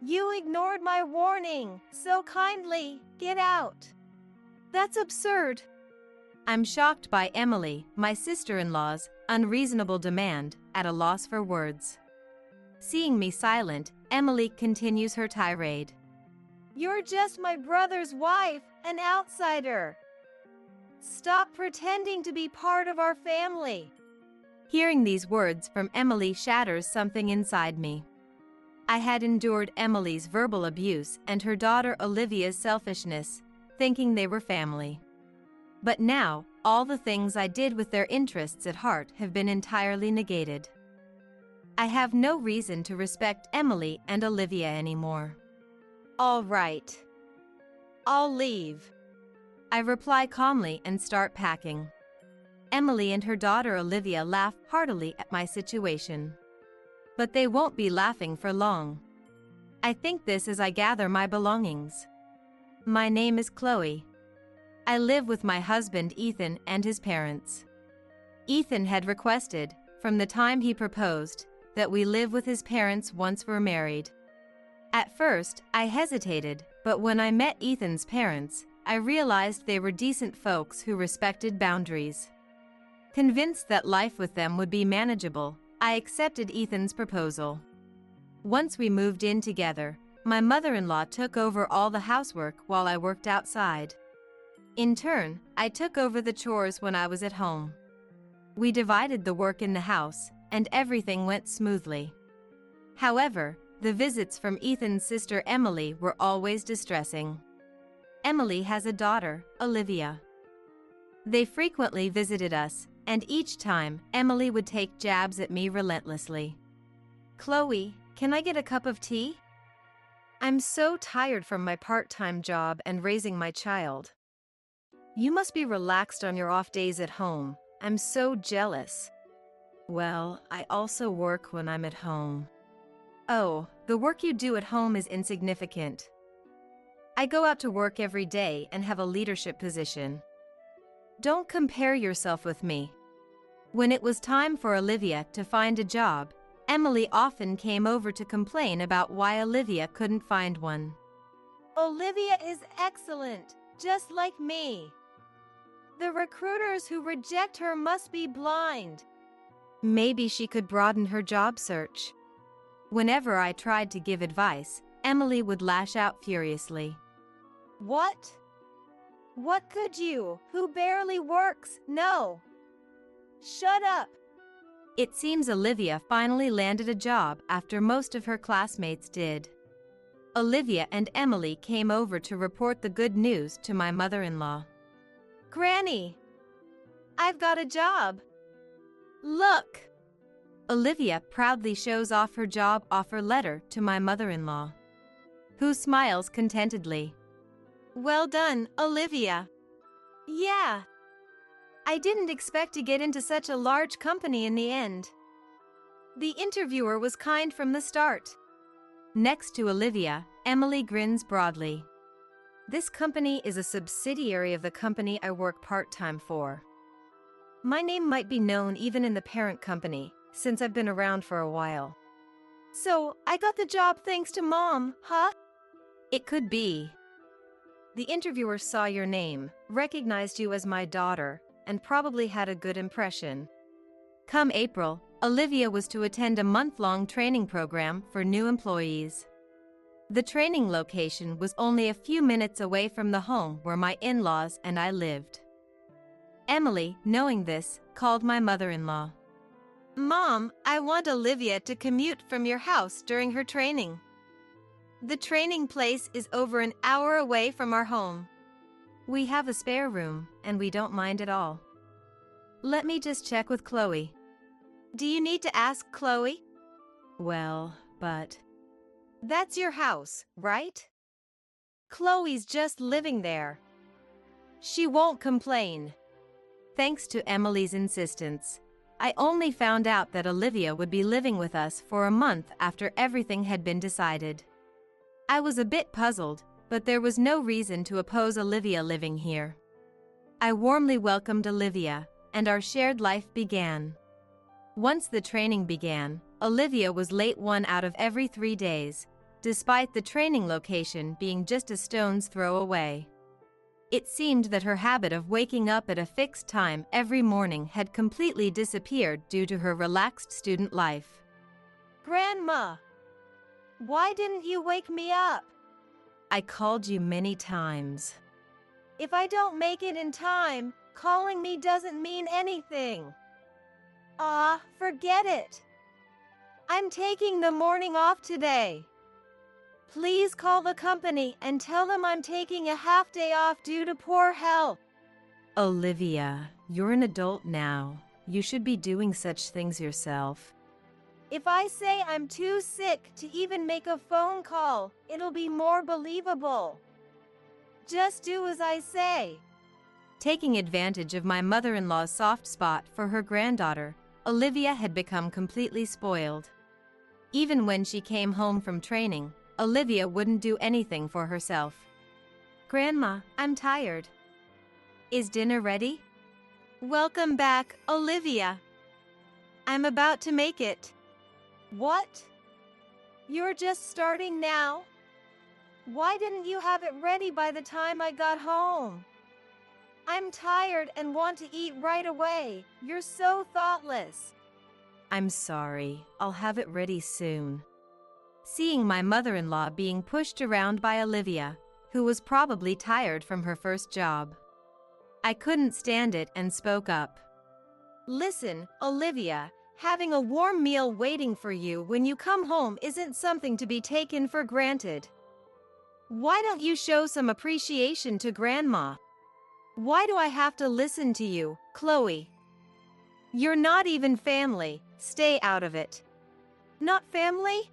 You ignored my warning, so kindly, get out. That's absurd. I'm shocked by Emily, my sister-in-law's, unreasonable demand, at a loss for words. Seeing me silent, Emily continues her tirade. You're just my brother's wife, an outsider. Stop pretending to be part of our family. Hearing these words from Emily shatters something inside me. I had endured Emily's verbal abuse and her daughter Olivia's selfishness, thinking they were family. But now, all the things I did with their interests at heart have been entirely negated. I have no reason to respect Emily and Olivia anymore. All right. I'll leave. I reply calmly and start packing. Emily and her daughter Olivia laugh heartily at my situation. But they won't be laughing for long. I think this as I gather my belongings. My name is Chloe. I live with my husband Ethan and his parents. Ethan had requested, from the time he proposed, that we live with his parents once we're married. At first, I hesitated, but when I met Ethan's parents, I realized they were decent folks who respected boundaries. Convinced that life with them would be manageable, I accepted Ethan's proposal. Once we moved in together, my mother-in-law took over all the housework while I worked outside. In turn, I took over the chores when I was at home. We divided the work in the house, and everything went smoothly. However, the visits from Ethan's sister Emily were always distressing. Emily has a daughter, Olivia. They frequently visited us, and each time, Emily would take jabs at me relentlessly. Chloe, can I get a cup of tea? I'm so tired from my part-time job and raising my child. You must be relaxed on your off days at home. I'm so jealous. Well, I also work when I'm at home. Oh, the work you do at home is insignificant. I go out to work every day and have a leadership position. Don't compare yourself with me. When it was time for Olivia to find a job, Emily often came over to complain about why Olivia couldn't find one. Olivia is excellent, just like me. The recruiters who reject her must be blind. Maybe she could broaden her job search. Whenever I tried to give advice, Emily would lash out furiously. What? What could you, who barely works, know? Shut up! It seems Olivia finally landed a job after most of her classmates did. Olivia and Emily came over to report the good news to my mother-in-law. Granny, I've got a job. Look! Olivia proudly shows off her job offer letter to my mother-in-law, who smiles contentedly. Well done, Olivia. Yeah. I didn't expect to get into such a large company in the end. The interviewer was kind from the start. Next to Olivia, Emily grins broadly. This company is a subsidiary of the company I work part-time for. My name might be known even in the parent company, since I've been around for a while. So, I got the job thanks to Mom, huh? It could be. The interviewer saw your name, recognized you as my daughter, and probably had a good impression. Come April, Olivia was to attend a month-long training program for new employees. The training location was only a few minutes away from the home where my in-laws and I lived. Emily, knowing this, called my mother-in-law. Mom, I want Olivia to commute from your house during her training. The training place is over an hour away from our home. We have a spare room, and we don't mind at all. Let me just check with Chloe. Do you need to ask Chloe? Well, but... That's your house, right? Chloe's just living there. She won't complain. Thanks to Emily's insistence, I only found out that Olivia would be living with us for a month after everything had been decided. I was a bit puzzled, but there was no reason to oppose Olivia living here. I warmly welcomed Olivia, and our shared life began. Once the training began, Olivia was late 1 out of every 3 days, despite the training location being just a stone's throw away. It seemed that her habit of waking up at a fixed time every morning had completely disappeared due to her relaxed student life. Grandma, why didn't you wake me up? I called you many times. If I don't make it in time, calling me doesn't mean anything. Forget it. I'm taking the morning off today. Please call the company and tell them I'm taking a half day off due to poor health. Olivia, you're an adult now. You should be doing such things yourself. If I say I'm too sick to even make a phone call, it'll be more believable. Just do as I say. Taking advantage of my mother-in-law's soft spot for her granddaughter, Olivia had become completely spoiled. Even when she came home from training, Olivia wouldn't do anything for herself. Grandma, I'm tired. Is dinner ready? Welcome back, Olivia. I'm about to make it. What? You're just starting now? Why didn't you have it ready by the time I got home? I'm tired and want to eat right away. You're so thoughtless. I'm sorry. I'll have it ready soon. Seeing my mother-in-law being pushed around by Olivia, who was probably tired from her first job, I couldn't stand it and spoke up. Listen, Olivia, having a warm meal waiting for you when you come home isn't something to be taken for granted. Why don't you show some appreciation to Grandma? Why do I have to listen to you, Chloe? You're not even family. Stay out of it. Not family?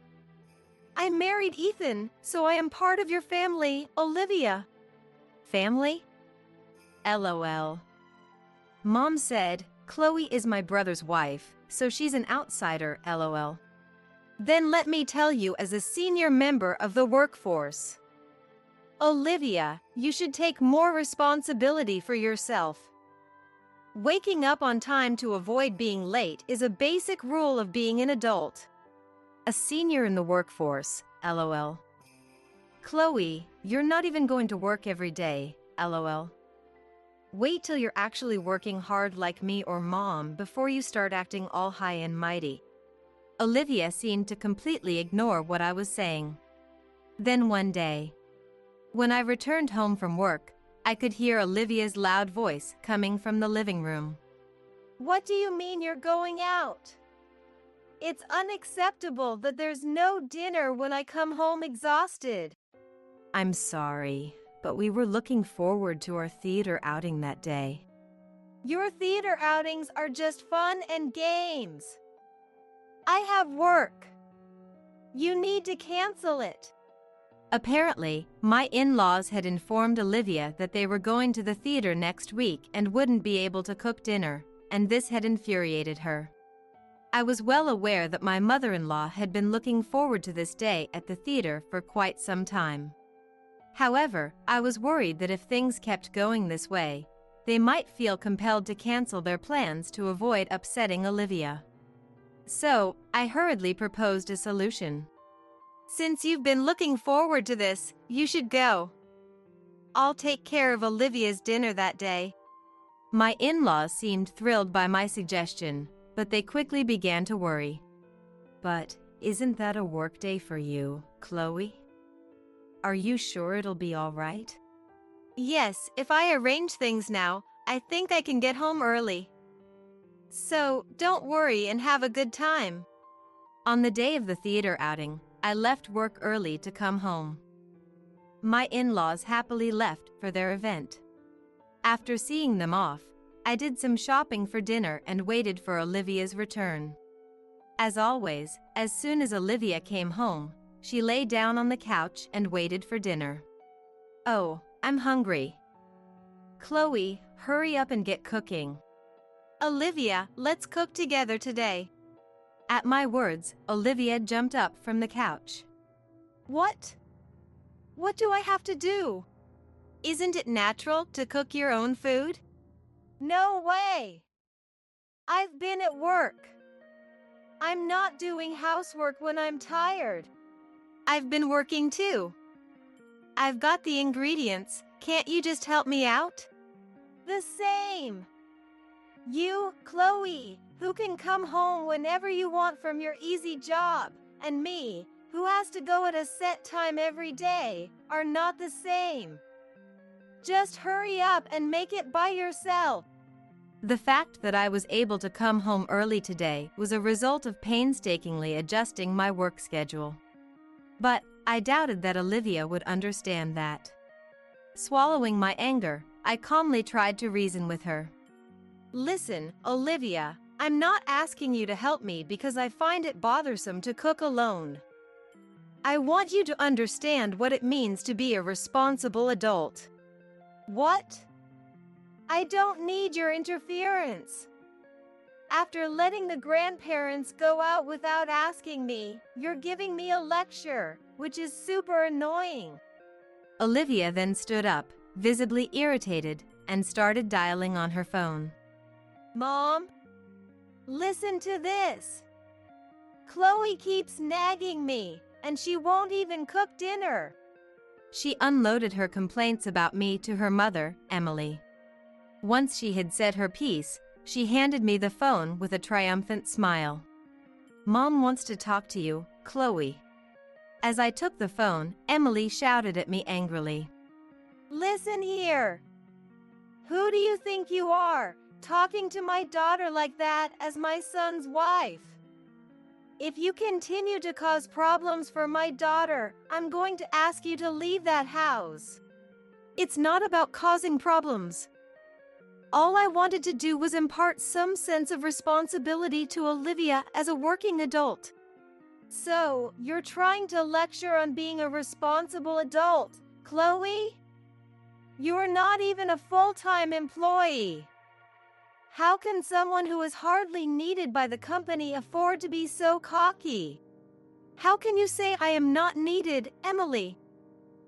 I married Ethan, so I am part of your family, Olivia. Family? LOL. Mom said, Chloe is my brother's wife, so she's an outsider, LOL. Then let me tell you as a senior member of the workforce. Olivia, you should take more responsibility for yourself. Waking up on time to avoid being late is a basic rule of being an adult. A senior in the workforce, LOL. Chloe, you're not even going to work every day, LOL. Wait till you're actually working hard like me or Mom before you start acting all high and mighty. Olivia seemed to completely ignore what I was saying. Then one day, when I returned home from work, I could hear Olivia's loud voice coming from the living room. What do you mean you're going out? It's unacceptable that there's no dinner when I come home exhausted. I'm sorry, but we were looking forward to our theater outing that day. Your theater outings are just fun and games. I have work. You need to cancel it. Apparently, my in-laws had informed Olivia that they were going to the theater next week and wouldn't be able to cook dinner, and this had infuriated her. I was well aware that my mother-in-law had been looking forward to this day at the theater for quite some time. However, I was worried that if things kept going this way, they might feel compelled to cancel their plans to avoid upsetting Olivia. So, I hurriedly proposed a solution. Since you've been looking forward to this, you should go. I'll take care of Olivia's dinner that day. My in-laws seemed thrilled by my suggestion, but they quickly began to worry. But isn't that a work day for you, Chloe? Are you sure it'll be all right? Yes, if I arrange things now, I think I can get home early. So, don't worry and have a good time. On the day of the theater outing, I left work early to come home. My in-laws happily left for their event. After seeing them off, I did some shopping for dinner and waited for Olivia's return. As always, as soon as Olivia came home, she lay down on the couch and waited for dinner. "Oh, I'm hungry." "Chloe, hurry up and get cooking." "Olivia, let's cook together today." At my words, Olivia jumped up from the couch. What? What do I have to do? "Isn't it natural to cook your own food?" No way! I've been at work. I'm not doing housework when I'm tired. "I've been working too. I've got the ingredients, can't you just help me out?" The same. You, Chloe, who can come home whenever you want from your easy job, and me, who has to go at a set time every day, are not the same. Just hurry up and make it by yourself. The fact that I was able to come home early today was a result of painstakingly adjusting my work schedule. But I doubted that Olivia would understand that. Swallowing my anger, I calmly tried to reason with her. Listen, Olivia, I'm not asking you to help me because I find it bothersome to cook alone. I want you to understand what it means to be a responsible adult. What? I don't need your interference. After letting the grandparents go out without asking me, you're giving me a lecture, which is super annoying. Olivia then stood up, visibly irritated, and started dialing on her phone. Mom? Listen to this. Chloe keeps nagging me, and she won't even cook dinner. She unloaded her complaints about me to her mother, Emily. Once she had said her piece, she handed me the phone with a triumphant smile. "Mom wants to talk to you, Chloe." As I took the phone, Emily shouted at me angrily. Listen here. Who do you think you are, talking to my daughter like that as my son's wife? If you continue to cause problems for my daughter, I'm going to ask you to leave that house. It's not about causing problems. All I wanted to do was impart some sense of responsibility to Olivia as a working adult. So, you're trying to lecture on being a responsible adult, Chloe? You're not even a full-time employee. How can someone who is hardly needed by the company afford to be so cocky? How can you say I am not needed, Emily?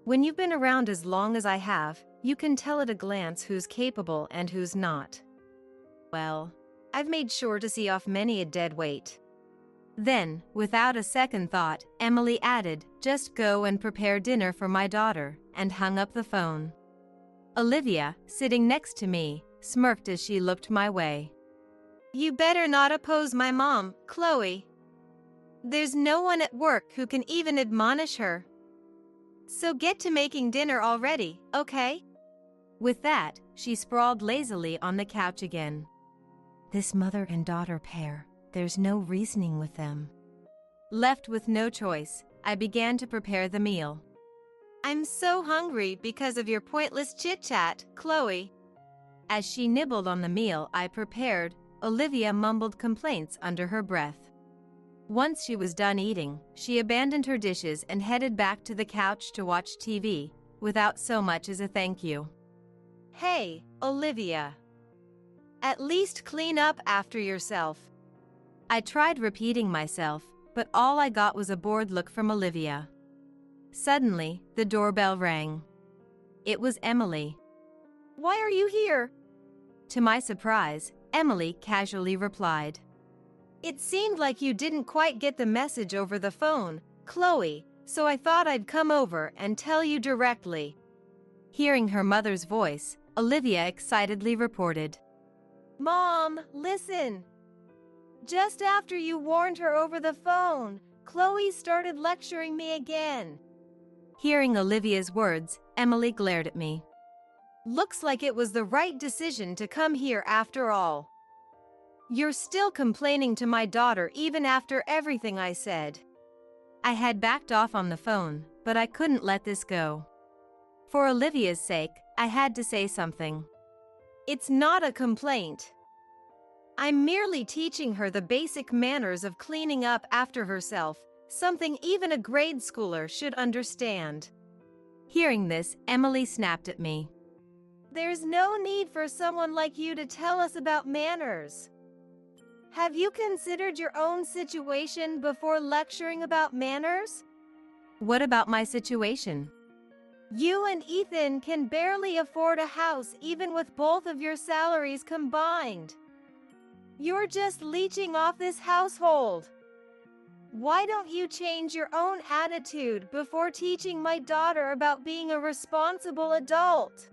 When you've been around as long as I have, you can tell at a glance who's capable and who's not. Well, I've made sure to see off many a dead weight. Then, without a second thought, Emily added, "Just go and prepare dinner for my daughter," and hung up the phone. Olivia, sitting next to me, smirked as she looked my way. You better not oppose my mom, Chloe. There's no one at work who can even admonish her. So get to making dinner already, okay? With that, she sprawled lazily on the couch again. This mother and daughter pair, there's no reasoning with them. Left with no choice, I began to prepare the meal. I'm so hungry because of your pointless chit-chat, Chloe. As she nibbled on the meal I prepared, Olivia mumbled complaints under her breath. Once she was done eating, she abandoned her dishes and headed back to the couch to watch TV, without so much as a thank you. Hey, Olivia. At least clean up after yourself. I tried repeating myself, but all I got was a bored look from Olivia. Suddenly, the doorbell rang. It was Emily. Why are you here? To my surprise, Emily casually replied. It seemed like you didn't quite get the message over the phone, Chloe, so I thought I'd come over and tell you directly. Hearing her mother's voice, Olivia excitedly reported. Mom, listen. Just after you warned her over the phone, Chloe started lecturing me again. Hearing Olivia's words, Emily glared at me. Looks like it was the right decision to come here after all. You're still complaining to my daughter even after everything I said. I had backed off on the phone, but I couldn't let this go. For Olivia's sake, I had to say something. It's not a complaint. I'm merely teaching her the basic manners of cleaning up after herself, something even a grade schooler should understand. Hearing this, Emily snapped at me. There's no need for someone like you to tell us about manners. Have you considered your own situation before lecturing about manners? What about my situation? You and Ethan can barely afford a house even with both of your salaries combined. You're just leeching off this household. Why don't you change your own attitude before teaching my daughter about being a responsible adult?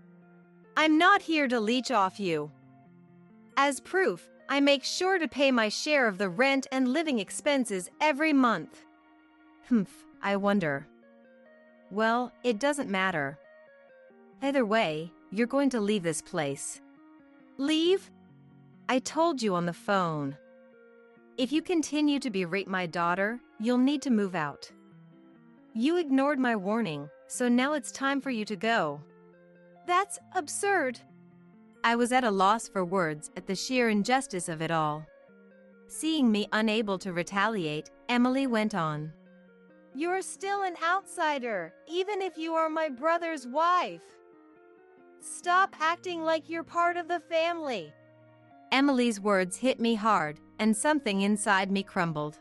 I'm not here to leech off you. As proof, I make sure to pay my share of the rent and living expenses every month. I wonder. Well, it doesn't matter. Either way, you're going to leave this place. Leave? I told you on the phone. If you continue to berate my daughter, you'll need to move out. You ignored my warning, so now it's time for you to go. That's absurd. I was at a loss for words at the sheer injustice of it all. Seeing me unable to retaliate, Emily went on. You're still an outsider, even if you are my brother's wife. Stop acting like you're part of the family. Emily's words hit me hard, and something inside me crumbled.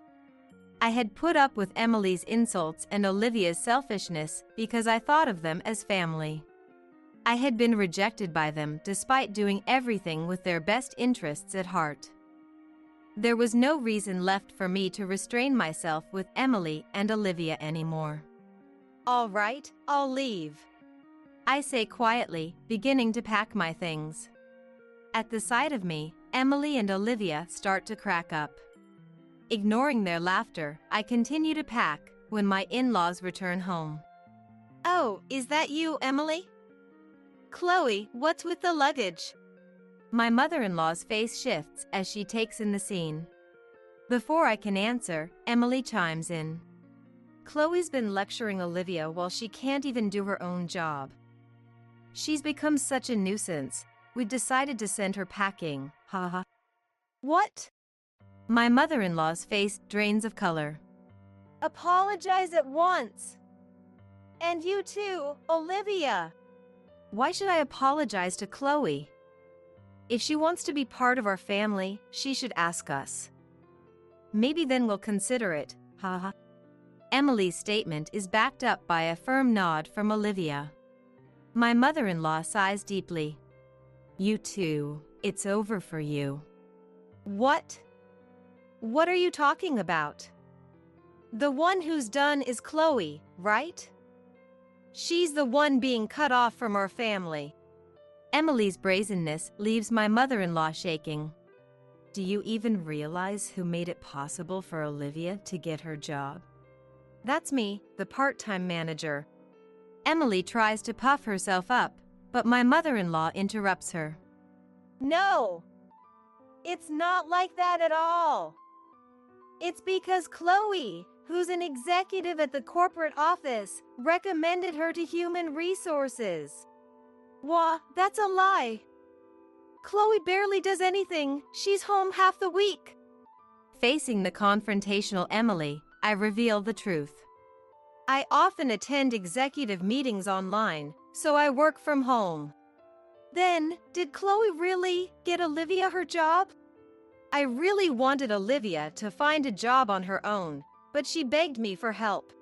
I had put up with Emily's insults and Olivia's selfishness because I thought of them as family. I had been rejected by them despite doing everything with their best interests at heart. There was no reason left for me to restrain myself with Emily and Olivia anymore. All right, I'll leave. I say quietly, beginning to pack my things. At the sight of me, Emily and Olivia start to crack up. Ignoring their laughter, I continue to pack when my in-laws return home. Oh, is that you, Emily? Chloe, what's with the luggage? My mother-in-law's face shifts as she takes in the scene. Before I can answer, Emily chimes in. Chloe's been lecturing Olivia while she can't even do her own job. She's become such a nuisance. We decided to send her packing, haha. What? My mother-in-law's face drains of color. Apologize at once. And you too, Olivia. Why should I apologize to Chloe? If she wants to be part of our family, she should ask us. Maybe then we'll consider it, haha. Emily's statement is backed up by a firm nod from Olivia. My mother-in-law sighs deeply. You too, it's over for you. What? What are you talking about? The one who's done is Chloe, right? She's the one being cut off from our family. Emily's brazenness leaves my mother-in-law shaking. Do you even realize who made it possible for Olivia to get her job? That's me, the part-time manager. Emily tries to puff herself up, but my mother-in-law interrupts her. No, it's not like that at all. It's because Chloe, who's an executive at the corporate office, recommended her to human resources. Wah, that's a lie. Chloe barely does anything. She's home half the week. Facing the confrontational Emily, I reveal the truth. I often attend executive meetings online, so I work from home. Then, did Chloe really get Olivia her job? I really wanted Olivia to find a job on her own, but she begged me for help.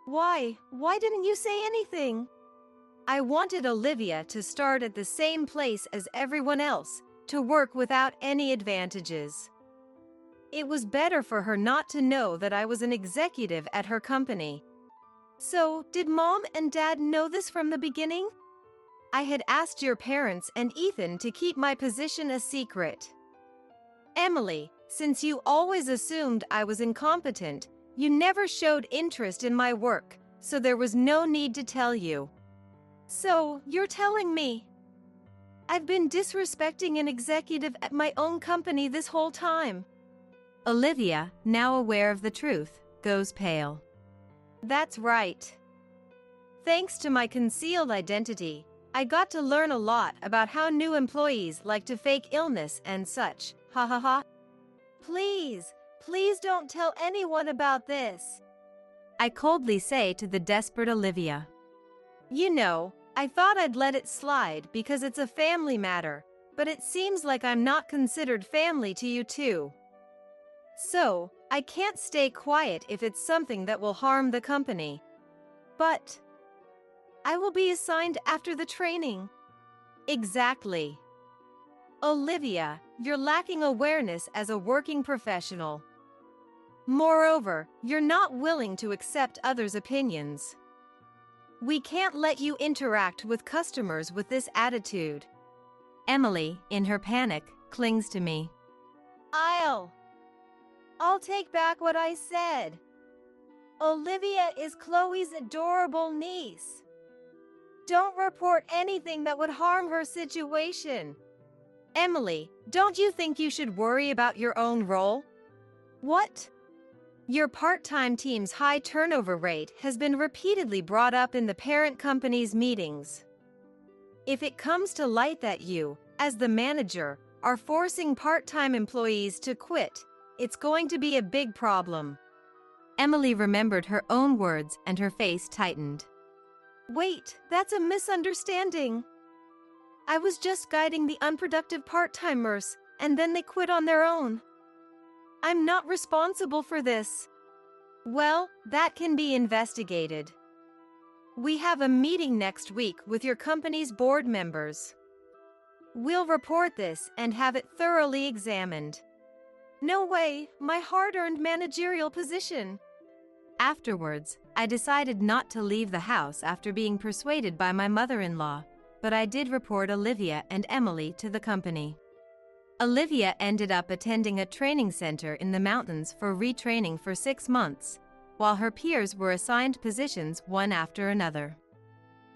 Why? Why didn't you say anything? I wanted Olivia to start at the same place as everyone else, to work without any advantages. It was better for her not to know that I was an executive at her company. So, did Mom and Dad know this from the beginning? I had asked your parents and Ethan to keep my position a secret. Emily, since you always assumed I was incompetent, you never showed interest in my work, so there was no need to tell you. So, you're telling me I've been disrespecting an executive at my own company this whole time? Olivia, now aware of the truth, goes pale. That's right. Thanks to my concealed identity, I got to learn a lot about how new employees like to fake illness and such. Ha ha ha. Please, please don't tell anyone about this. I coldly say to the desperate Olivia. You know, I thought I'd let it slide because it's a family matter, but it seems like I'm not considered family to you too. So, I can't stay quiet if it's something that will harm the company. But I will be assigned after the training. Exactly. Olivia, you're lacking awareness as a working professional. Moreover, you're not willing to accept others' opinions. We can't let you interact with customers with this attitude. Emily, in her panic, clings to me. I'll take back what I said. Olivia is Chloe's adorable niece. Don't report anything that would harm her situation. Emily, don't you think you should worry about your own role? What? Your part-time team's high turnover rate has been repeatedly brought up in the parent company's meetings. If it comes to light that you, as the manager, are forcing part-time employees to quit, it's going to be a big problem. Emily remembered her own words and her face tightened. Wait, that's a misunderstanding. I was just guiding the unproductive part-timers, and then they quit on their own. I'm not responsible for this. Well, that can be investigated. We have a meeting next week with your company's board members. We'll report this and have it thoroughly examined. No way, my hard-earned managerial position. Afterwards, I decided not to leave the house after being persuaded by my mother-in-law, but I did report Olivia and Emily to the company. Olivia ended up attending a training center in the mountains for retraining for 6 months, while her peers were assigned positions one after another.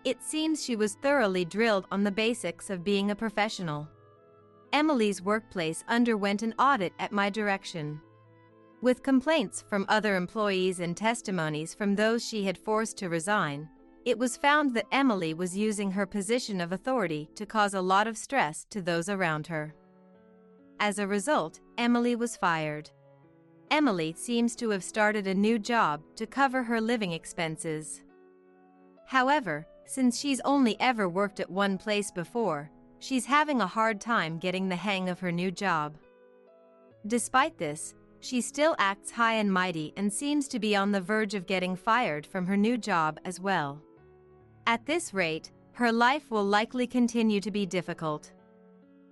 It seems she was thoroughly drilled on the basics of being a professional. Emily's workplace underwent an audit at my direction. With complaints from other employees and testimonies from those she had forced to resign, it was found that Emily was using her position of authority to cause a lot of stress to those around her. As a result, Emily was fired. Emily seems to have started a new job to cover her living expenses. However, since she's only ever worked at one place before, she's having a hard time getting the hang of her new job. Despite this, she still acts high and mighty and seems to be on the verge of getting fired from her new job as well. At this rate, her life will likely continue to be difficult.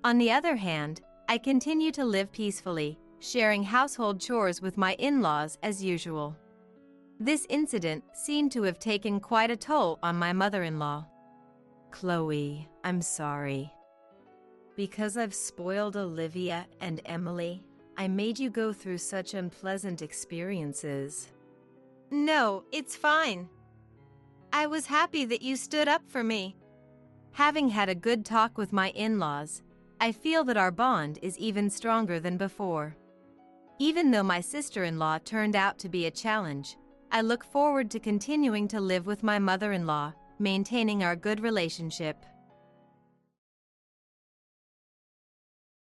On the other hand, I continue to live peacefully, sharing household chores with my in-laws as usual. This incident seemed to have taken quite a toll on my mother-in-law. Chloe, I'm sorry. Because I've spoiled Olivia and Emily, I made you go through such unpleasant experiences. No, it's fine. I was happy that you stood up for me. Having had a good talk with my in-laws, I feel that our bond is even stronger than before. Even though my sister-in-law turned out to be a challenge, I look forward to continuing to live with my mother-in-law, maintaining our good relationship.